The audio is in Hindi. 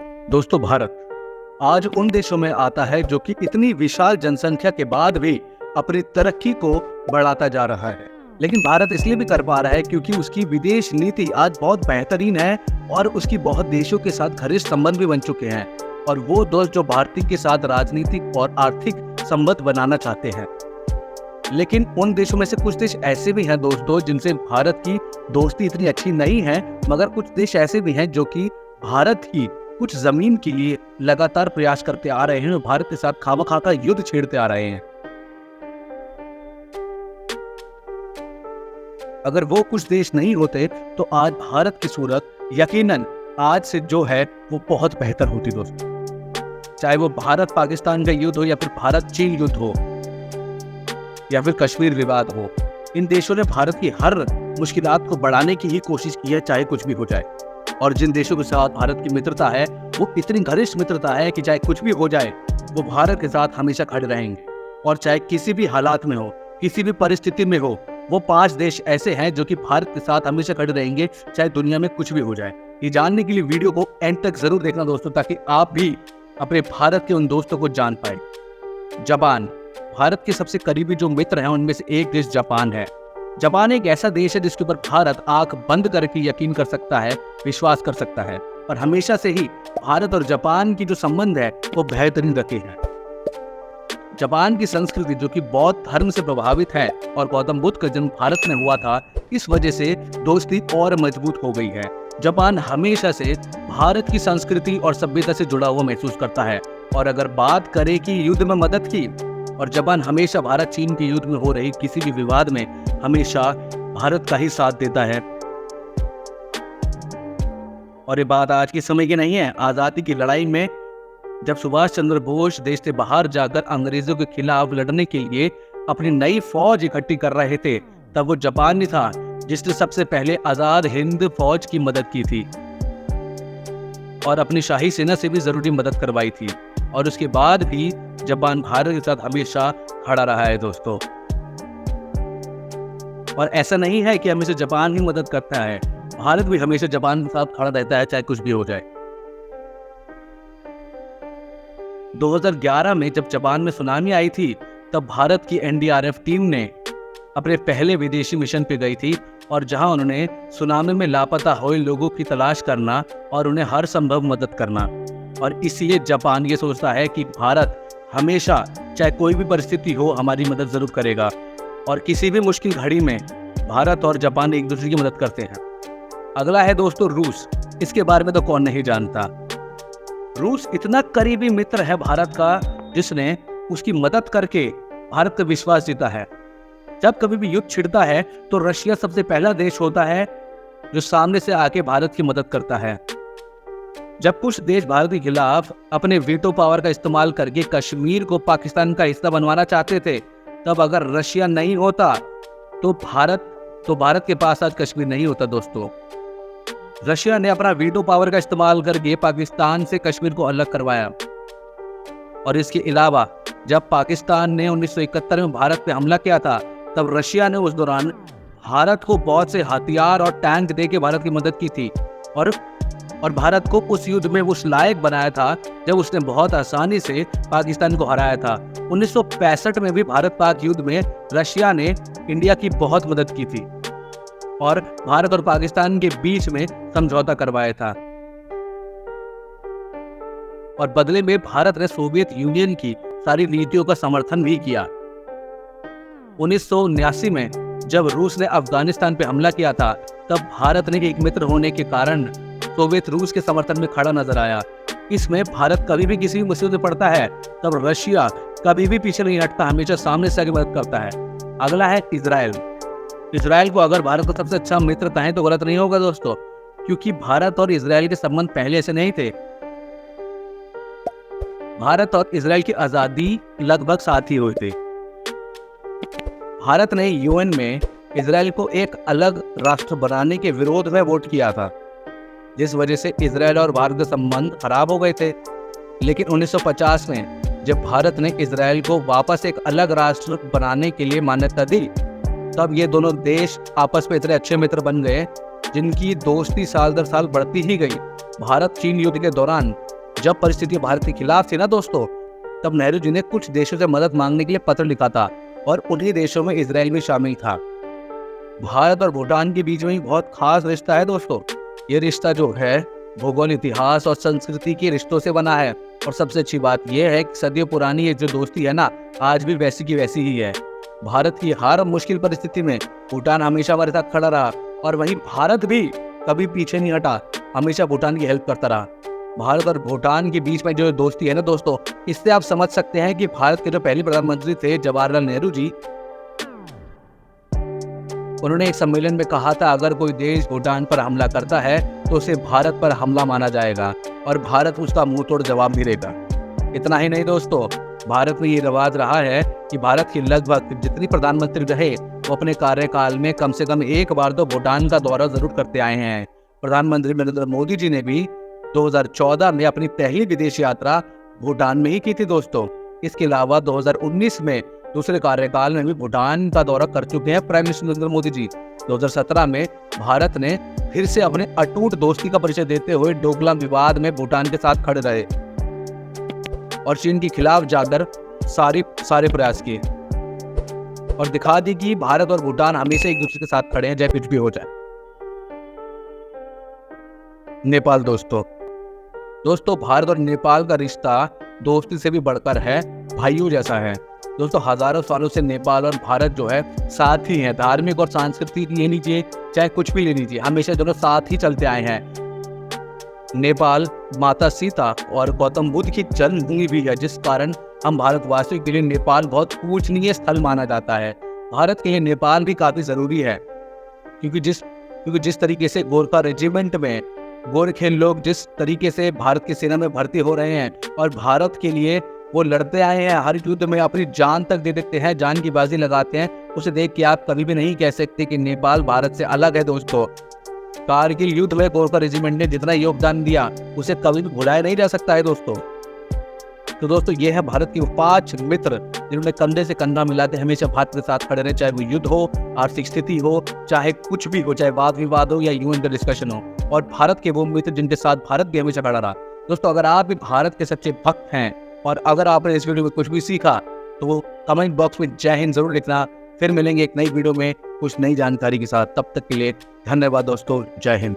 दोस्तों, भारत आज उन देशों में आता है जो कि इतनी विशाल जनसंख्या के बाद भी अपनी तरक्की को बढ़ाता जा रहा है। लेकिन भारत इसलिए भी कर पा रहा है क्योंकि उसकी विदेश नीति आज बहुत बेहतरीन है और उसकी बहुत देशों के साथ घनिष्ठ संबंध भी बन चुके हैं और वो दोस्त जो भारत के साथ राजनीतिक और आर्थिक संबंध बनाना चाहते हैं। लेकिन उन देशों में से कुछ देश ऐसे भी हैं दोस्तों जिनसे भारत की दोस्ती इतनी अच्छी नहीं है, मगर कुछ देश ऐसे भी हैं जो कि भारत की कुछ जमीन के लिए लगातार प्रयास करते आ रहे हैं और भारत के साथ खामखा का युद्ध छेड़ते आ रहे हैं। अगर वो कुछ देश नहीं होते तो आज भारत की सूरत यकीनन आज से जो है वो बहुत बेहतर होती दोस्तों। चाहे वो भारत पाकिस्तान का युद्ध हो या फिर भारत चीन युद्ध हो या फिर कश्मीर विवाद हो, इन देशों ने भारत की हर मुश्किलात को बढ़ाने की ही कोशिश की है, चाहे कुछ भी हो जाए। और जिन देशों के साथ भारत की मित्रता है वो इतनी घनिष्ठ मित्रता है कि चाहे कुछ भी हो जाए वो भारत के साथ हमेशा खड़े रहेंगे। और चाहे किसी भी हालात में हो, किसी भी परिस्थिति में हो, वो 5 देश ऐसे हैं जो कि भारत के साथ हमेशा खड़े रहेंगे, चाहे दुनिया में कुछ भी हो जाए। ये जानने के लिए वीडियो को एंड तक जरूर देखना दोस्तों, ताकि आप भी अपने भारत के उन दोस्तों को जान पाए। जापान भारत के सबसे करीबी जो मित्र हैं उनमें से एक देश जापान है। जापान एक ऐसा देश है जिसके ऊपर भारत आंख बंद करके यकीन कर सकता है, विश्वास कर सकता है। और हमेशा से ही भारत और जापान की जो संबंध है वो बेहतरीन रखे हैं। जापान की संस्कृति जो कि बौद्ध धर्म से प्रभावित है और गौतम बुद्ध का जन्म भारत में हुआ था, इस वजह से दोस्ती और मजबूत हो गई है। जापान हमेशा से भारत की संस्कृति और सभ्यता से जुड़ा हुआ महसूस करता है। और अगर बात करें कि युद्ध में मदद की, और जापान हमेशा भारत चीन के युद्ध में हो रही किसी भी विवाद में हमेशा भारत का ही साथ देता है। और ये बात आज के समय की नहीं है। आजादी की लड़ाई में जब सुभाष चंद्र बोस देश से बाहर जाकर अंग्रेजों के खिलाफ लड़ने के लिए अपनी नई फौज इकट्ठी कर रहे थे, तब वो जापान ही था जिसने सबसे पहले आजाद हिंद फौज की मदद की थी और अपनी शाही सेना से भी जरूरी मदद करवाई थी। और उसके बाद भी जापान भारत के साथ हमेशा खड़ा रहा है दोस्तों। और ऐसा नहीं है कि हमेशा जापान ही मदद करता है, भारत भी हमेशा जापान के साथ खड़ा रहता है, चाहे कुछ भी हो जाए। 2011 में जब जापान में सुनामी आई थी, तब भारत की एनडीआरएफ टीम ने अपने पहले विदेशी मिशन पे गई थी और जहां उन्होंने सुनामी में लापता हुए लोगों की तलाश करना और उन्हें हर संभव मदद करना। और इसलिए जापान ये सोचता है कि भारत हमेशा चाहे कोई भी परिस्थिति हो हमारी मदद जरूर करेगा। और किसी भी मुश्किल घड़ी में भारत और जापान एक दूसरे की मदद करते हैं। अगला है दोस्तों रूस। इसके बारे में तो कौन नहीं जानता। रूस इतना करीबी मित्र है भारत का, जिसने उसकी मदद करके भारत का विश्वास जीता है। जब कभी भी युद्ध छिड़ता है तो रशिया सबसे पहला देश होता है जो सामने से आके भारत की मदद करता है। जब कुछ देश भारत के खिलाफ अपने वीटो पावर का इस्तेमाल करके कश्मीर को पाकिस्तान का हिस्सा बनवाना चाहते थे, तब अगर रशिया नहीं होता तो भारत के पास आज कश्मीर नहीं होता दोस्तों। रशिया ने अपना वीटो पावर का इस्तेमाल करके पाकिस्तान से कश्मीर को अलग करवाया। और इसके अलावा जब पाकिस्तान ने 1971 में भारत पे हमला किया था, तब रशिया ने उस दौरान भारत को बहुत से हथियार और टैंक देके भारत की मदद की थी और भारत को उस युद्ध में उस लायक बनाया था जब उसने बहुत आसानी से पाकिस्तान को हराया था। 1965 में भी भारत पाक युद्ध में रशिया ने इंडिया की बहुत मदद की थी और भारत और पाकिस्तान के बीच में समझौता करवाया था। और बदले में भारत ने सोवियत यूनियन की सारी नीतियों का समर्थन भी किया। 1979 में जब रूस ने अफगानिस्तान पे हमला किया था, तब भारत ने एक मित्र होने के कारण सोवियत रूस के समर्थन में खड़ा नजर आया। इसमें भारत कभी भी किसी भी मुसीबत में पड़ता है तब रशिया कभी भी पीछे नहीं हटता, हमेशा सामने से आगे मदद करता है। अगला है इजराइल। इजराइल को अगर भारत का सबसे अच्छा मित्र कहें तो गलत नहीं होगा दोस्तों, क्योंकि भारत और इजराइल के संबंध पहले से नहीं थे। भारत और इजराइल की आजादी लगभग साथ ही हुए थे। भारत ने यूएन में इजराइल को एक अलग राष्ट्र बनाने के विरोध में वोट किया था, जिस वजह से इजराइल और भारत के संबंध खराब हो गए थे। लेकिन 1950 में जब भारत ने इजराइल को वापस एक अलग राष्ट्र बनाने के लिए मान्यता दी, तब ये दोनों देश आपस में इतने अच्छे मित्र बन गए जिनकी दोस्ती साल दर साल बढ़ती ही गई। भारत चीन युद्ध के दौरान जब परिस्थिति भारत के खिलाफ थी ना दोस्तों, तब नेहरू जी ने कुछ देशों से मदद मांगने के लिए पत्र लिखा था और उन्हीं देशों में इजराइल भी शामिल था। भारत और भूटान के बीच में बहुत खास रिश्ता है दोस्तों। ये रिश्ता जो है भूगोल, इतिहास और संस्कृति के रिश्तों से बना है। और सबसे अच्छी बात यह है कि सदियों पुरानी ये जो दोस्ती है ना, आज भी वैसी की वैसी ही है। भारत की हर मुश्किल परिस्थिति में भूटान हमेशा हमारे साथ खड़ा रहा और वहीं भारत भी कभी पीछे नहीं हटा, हमेशा भूटान की हेल्प करता रहा। भारत और भूटान के बीच में जो दोस्ती है ना दोस्तों, इससे आप समझ सकते हैं कि भारत के जो पहले प्रधानमंत्री थे जवाहरलाल नेहरू जी, उन्होंने एक सम्मेलन में कहा था अगर कोई देश भूटान पर हमला करता है तो उसे भारत पर हमला माना जाएगा और भारत उसका मुंह तोड़ जवाब भी देगा। इतना ही नहीं दोस्तों, भारत में ये रिवाज रहा है कि भारत के लगभग जितनी प्रधानमंत्री रहे वो अपने कार्यकाल में कम से कम एक बार तो भूटान का दौरा जरूर करते आए हैं। प्रधानमंत्री नरेंद्र मोदी जी ने भी 2014 में अपनी पहली विदेश यात्रा भूटान में ही की थी दोस्तों। इसके अलावा 2019 में दूसरे कार्यकाल में भी भूटान का दौरा कर चुके हैं प्राइम मिनिस्टर नरेंद्र मोदी जी। 2017 में भारत ने फिर से अपने अटूट दोस्ती का परिचय देते हुए डोकलाम विवाद में भूटान के साथ खड़े रहे और चीन के खिलाफ जाकर सारे प्रयास किए और दिखा दी कि भारत और भूटान हमेशा एक दूसरे के साथ खड़े हैं, चाहे कुछ भी हो जाए। नेपाल दोस्तों, भारत और नेपाल का रिश्ता दोस्ती से भी बढ़कर है, भाइयों जैसा है दोस्तों। हजारों सालों से नेपाल और भारत जो है साथ ही हैं। धार्मिक और सांस्कृतिक ले लीजिए, चाहे कुछ भी ले लीजिए, हमेशा दोनों साथ ही चलते आए हैं। नेपाल माता सीता और गौतम बुद्ध की जन्मभूमि भी है, जिस कारण हम भारतवासियों के लिए नेपाल बहुत पूजनीय स्थल माना जाता है। भारत के लिए नेपाल भी काफी जरूरी है, क्योंकि जिस तरीके से गोरखा रेजिमेंट में गोरखे लोग जिस तरीके से भारत की सेना में भर्ती हो रहे हैं और भारत के लिए वो लड़ते आए हैं, हर युद्ध में अपनी जान तक दे देते हैं, जान की बाजी लगाते हैं, उसे देख के आप कभी भी नहीं कह सकते कि नेपाल भारत से अलग है दोस्तों। कारगिल युद्ध में गोरखा रेजिमेंट ने जितना योगदान दिया उसे कभी भी भुलाया नहीं जा सकता है दोस्तों। तो दोस्तों, ये है भारत के 5 मित्र जिन्होंने कंधे से कंधा मिला के हमेशा भारत के साथ खड़े रहे, चाहे वो युद्ध हो, आर्थिक स्थिति हो, चाहे कुछ भी हो, चाहे वाद विवाद हो या यूएन का डिस्कशन हो। और भारत के वो मित्र जिनके साथ भारत भी हमेशा खड़ा रहा। दोस्तों, अगर आप भी भारत के सच्चे भक्त हैं और अगर आपने इस वीडियो में कुछ भी सीखा तो वो कमेंट बॉक्स में जय हिंद जरूर लिखना। फिर मिलेंगे एक नई वीडियो में कुछ नई जानकारी के साथ। तब तक के लिए धन्यवाद दोस्तों। जय हिंद।